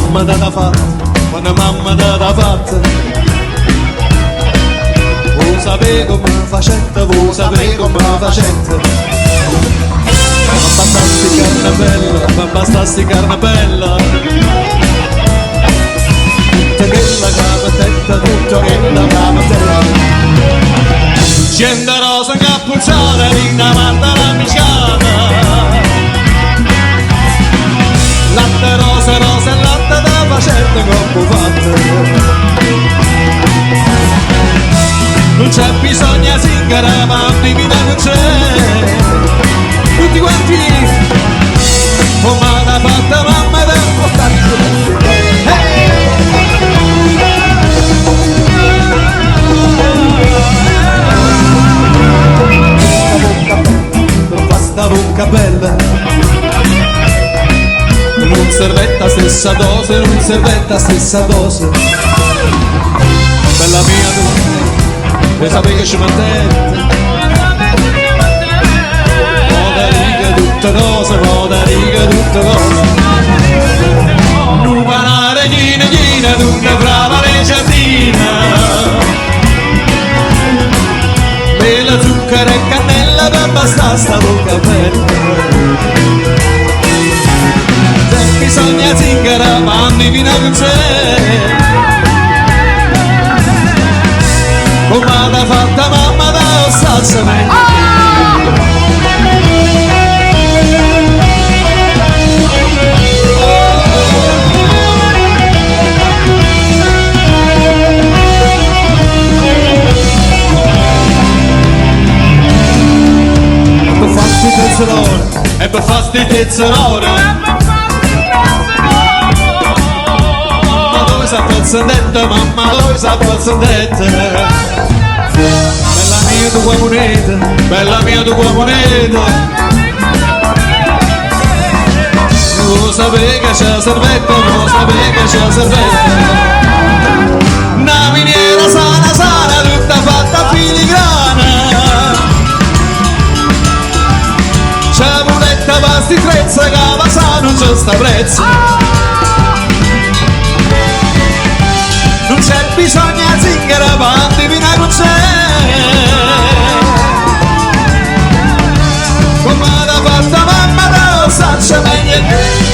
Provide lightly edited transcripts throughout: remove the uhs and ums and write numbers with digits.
mamma da fatta, quando mamma da fatta. Vuoi sapere come facetta, vuoi sapere come facetta. Ma bastassi carne bella, ma bastassi carne bella. Tutta quella camatetta, tutta quella camatetta. Scende rosa incappucciata, linda matta la misciata. Latte rosa, rosa e latte da facetta troppo fatta. Non c'è bisogno di zingara, ma divina non c'è. Tutti quanti come l'ha fatta mamma da portare su. Basta bocca bella, non servetta stessa dose, non servetta stessa dose. Bella mia tu, vuoi sapere che ci mantenne? Moda riga tutte cose, moda riga tutte cose. Nuova una regnina, gnina, una brava legiatina. Mela, zucchero e cannella per bastare sta bocca bella. Se bisogna zingara, ma divina non c'è. Come l'ha fatta mamma da salsa meglio. E per farti tezzolone, mamma dove sa pezzondetta, mamma dove sa pezzondetta. Bella mia tua moneta, bella mia tua moneta. Non sapevi che c'è servetta, non sapevi che c'è servetta. Una miniera sana sana, tutta fatta a filigrana. C'è muletta vasti trezza, cava sa non c'è sta prezzo. Non c'è bisogno a zingara, ma divina non c'è. Come l'ha fatta mamma da saccia meglio.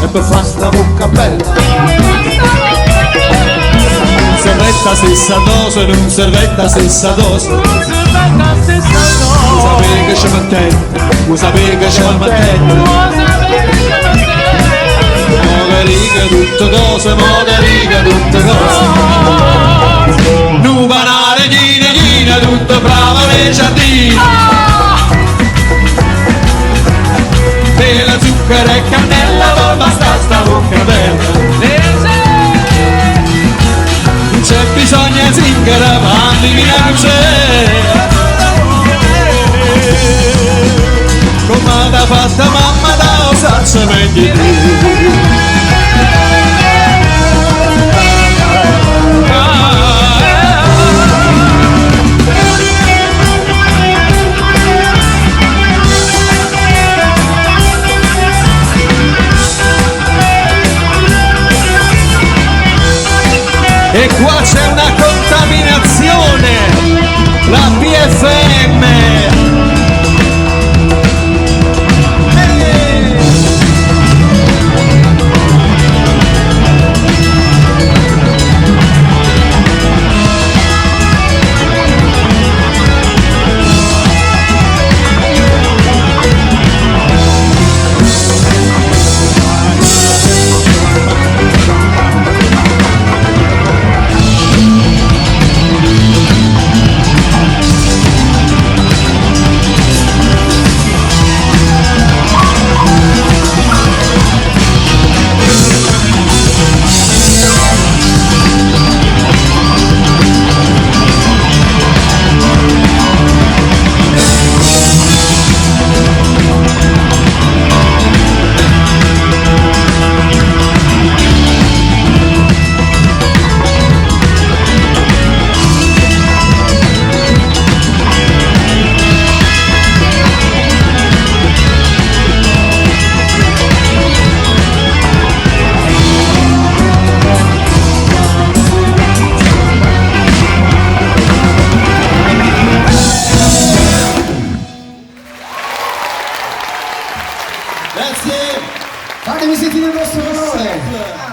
E per far sta bocca bella non servetta stessa dose, non servetta stessa dose. Vuoi sapere che c'è mantenne, vuoi sapere che c'è mantenne. Moda riga tutte cose, moda riga tutte cose. Nuova una regnina, gnina, tutta brava legiatina. E la zucchero e cannella, ma basta sta bocca bella. Non c'è bisogno di zingara, ma divina non c'è. Come l'ha fatta mamma da salsa meglio. E qua c'è una contaminazione. Grazie. Fatemi sentire il vostro valore.